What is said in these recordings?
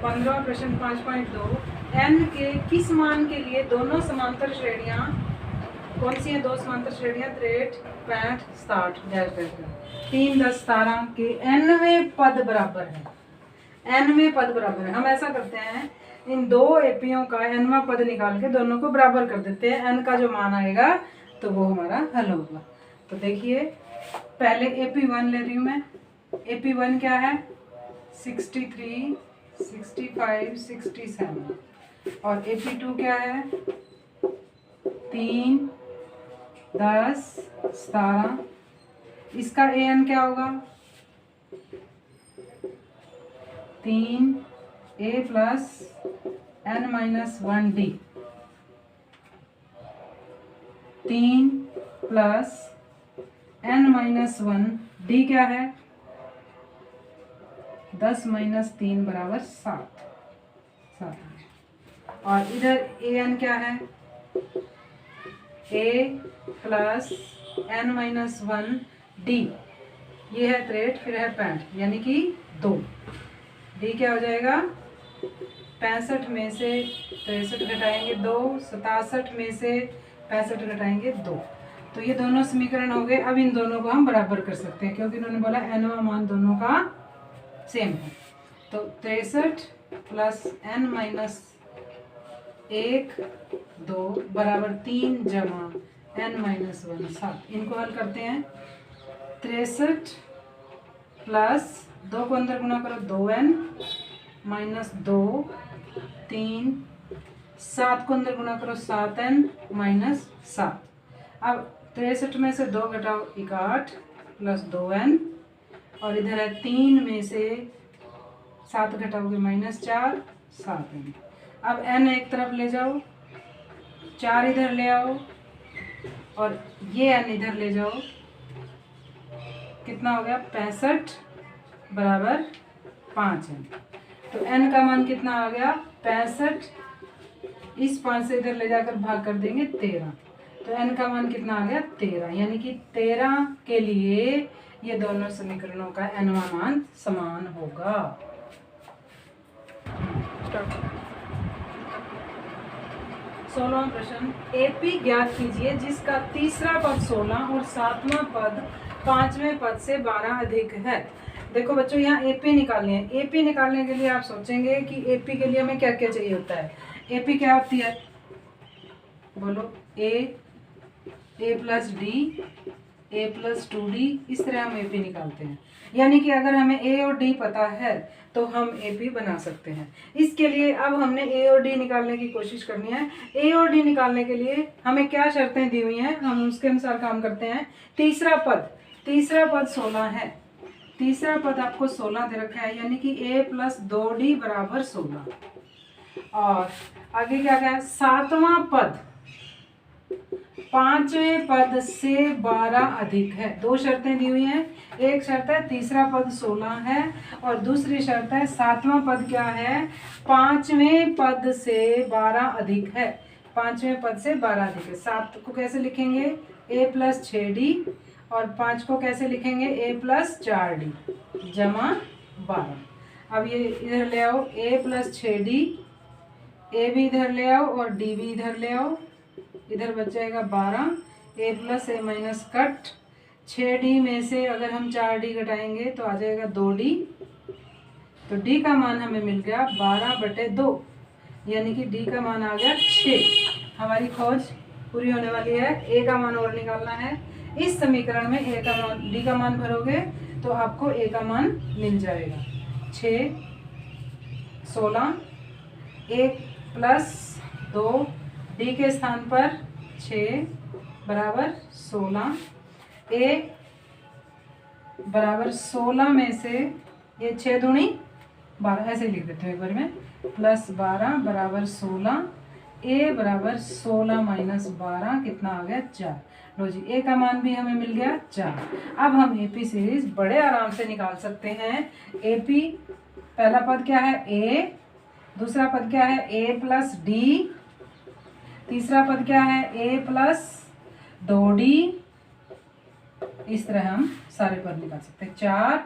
15 प्रश्न 5.2 n के किस मान के लिए दोनों समांतर श्रेणियां कौन सी हैं? दो समांतर श्रेणियां 63, 65, 60 डैश डैश डैश 3, 10, 17 के nवें पद बराबर है। nवें पद बराबर है। हम ऐसा करते हैं, इन दो एपियों का nवां पद निकाल के दोनों को बराबर कर देते हैं। n का जो मान आएगा तो वो हमारा हल होगा। तो देखिए, पहले AP1 ले रही हूँ मैं। AP1 क्या है? 63, 65, 67। और AP2 क्या है? 3, 10, 17। इसका an क्या होगा? 3a plus n minus 1d। 3 plus n minus 1d क्या है? 10 माइनस 3 बराबर 7। और इधर an क्या है? a plus n minus 1d। ये है 63, फिर है 65, यानी कि 2। d क्या हो जाएगा? 65 में से 63 घटाएंगे 2, 67 में से 65 घटाएंगे 2। तो ये दोनों समीकरण हो गए। अब इन दोनों को हम बराबर कर सकते हैं, क्योंकि इन्होंने बोला nवां मान दोनों का सेम है। तो 63 प्लस n माइनस 1, 2 बराबर 3 जमा n माइनस 1 7। इनको हल करते हैं। 63 प्लस 2 को अंदर गुना करो 2n माइनस 2, 3, 7 को अंदर गुना करो 7n माइनस 7। अब 63 में से 2 घटाओ 61 प्लस 2n, और इधर है 3 में से 7 घटाओगे माइनस 4, 7n। अब n एक तरफ ले जाओ, 4 इधर ले आओ, और ये n इधर ले जाओ। कितना हो गया? 65 बराबर 5n। तो n का मान कितना आ गया? 65। इस 5 से इधर ले जाकर भाग कर देंगे 13। तो n का मान कितना आ गया? 13। यानी कि 13 के लिए ये दोनों समीकरणों का nवां मान समान होगा। 16वां प्रश्न, AP ज्ञात कीजिए जिसका तीसरा पद 16 और 7वां पद 5वें पद से 12 अधिक है। देखो बच्चों, यहाँ AP निकालने हैं। AP निकालने के लिए आप सोचेंगे कि AP के लिए हमें क्या क्या चाहिए होता है। AP क्या होती है? बोलो। a plus D, a plus 2d। इस तरह हम AP निकालते हैं। यानी कि अगर हमें a और d पता है तो हम AP बना सकते हैं। इसके लिए अब हमने a और d निकालने की कोशिश करनी है। a और d निकालने के लिए हमें क्या शर्तें दी हुई हैं, हम उसके अनुसार काम करते हैं। तीसरा पद 16 है। तीसरा पद आपको 16 दे रखा है, यानी कि a प्लस 2d बराबर 16। और आगे क्या है? 7वां पद 5वें पद से 12 अधिक है। दो शर्तें दी हुई हैं। एक शर्त है तीसरा पद 16 है, और दूसरी शर्त है 7वां पद क्या है? 5वें पद से 12 अधिक है। 5वें पद से 12 अधिक है। 7 को कैसे लिखेंगे? a प्लस 6d, और 5 को कैसे लिखेंगे? a प्लस 4d जमा 12। अब ये इधर ले आओ, a प्लस 6d, a भी इधर ले आओ और d भी इधर ले आओ। इधर बच जाएगा 12, a plus a minus cut. 6d में से अगर हम 4d घटाएंगे तो आ जाएगा 2d। तो d का मान हमें मिल गया 12/2, यानी कि d का मान आ गया 6। हमारी खोज पूरी होने वाली है। a का मान और निकालना है। इस समीकरण में a का मान d का मान भरोगे तो आपको a का मान मिल जाएगा 6, 16, 1 प्लस 2, d के स्थान पर 6 बराबर 16। a बराबर 16 में से ये 6 दूनी 12, ऐसे लिख देते हैं एक बार में, प्लस 12 बराबर 16। a बराबर 16 माइनस 12 कितना आ गया? 4। लो जी, a का मान भी हमें मिल गया 4। अब हम AP सीरीज बड़े आराम से निकाल सकते हैं। AP पहला पद क्या है? a, दूसरा पद क्या है? a प्लस d, तीसरा पद क्या है? a plus 2d। इस तरह हम सारे पद निकाल सकते हैं। 4,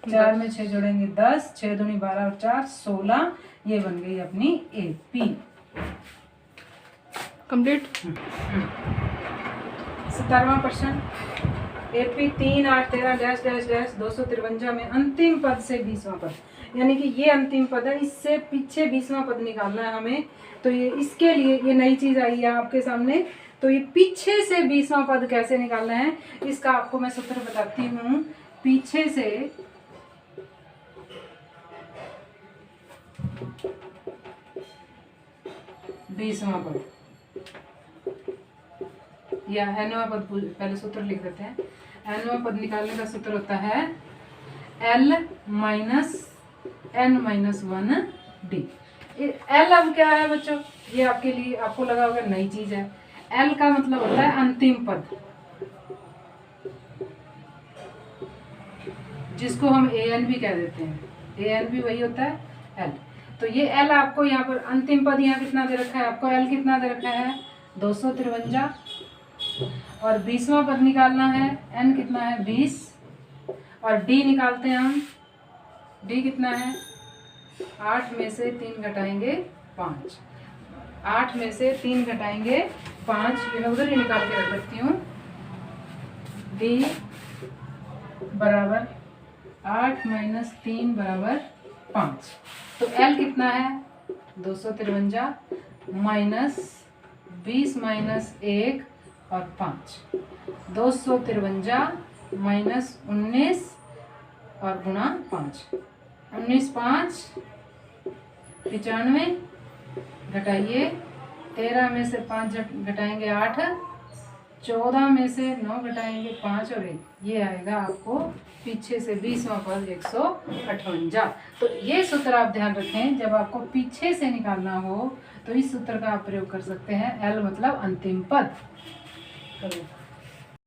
4 में 6 जोड़ेंगे 10, 6 दूनी 12 और 4 16। ये बन गई अपनी AP। कंप्लीट। 17वां प्रश्न। AP 3 8 13 डैश डैश डैश 253 में अंतिम पद से 20वां पद, यानी कि ये अंतिम पद है, इससे पीछे 20वां पद निकालना है हमें। तो ये इसके लिए ये नई चीज आई है आपके सामने। तो ये पीछे से 20वां पद कैसे निकालना है, इसका आपको मैं सूत्र बताती हूँ। पीछे से 20वां पद या nवां पद, पहले सूत्र लिख देते हैं। nवां पद निकालने का सूत्र होता है L minus N minus 1D। L अब क्या है बच्चों, ये आपके लिए आपको लगा होगा नई चीज है। L का मतलब होता है अंतिम पद, जिसको हम AN भी कह देते हैं। AN भी वही होता है L। तो ये L आपको यहाँ पर अंतिम पद यहाँ कितना दे रखा है, आपको L कितना दे रखा है 253, और 20वां पद निकालना है। N कितना है 20, और D निकालते हैं हम। D कितना है 8 में से 3 घटाएंगे 5, 8 में से 3 घटाएंगे 5, ये मैं उधर ही निकाल के रख सकती हूँ। D बराबर 8 माइनस 3 बराबर 5। तो L कितना है 253 माइनस 20 माइनस 1 और 5, 253 माइनस 19 और गुणा 5, 19 5 95, घटाइए 13 में से 5 घटाएंगे 8, 14 में से 9 घटाएंगे 5 और 1, ये आएगा आपको पीछे से 20वां पद 158। तो ये सूत्र आप ध्यान रखें, जब आपको पीछे से निकालना हो तो इस सूत्र का आप प्रयोग कर सकते हैं। L मतलब अंतिम पद।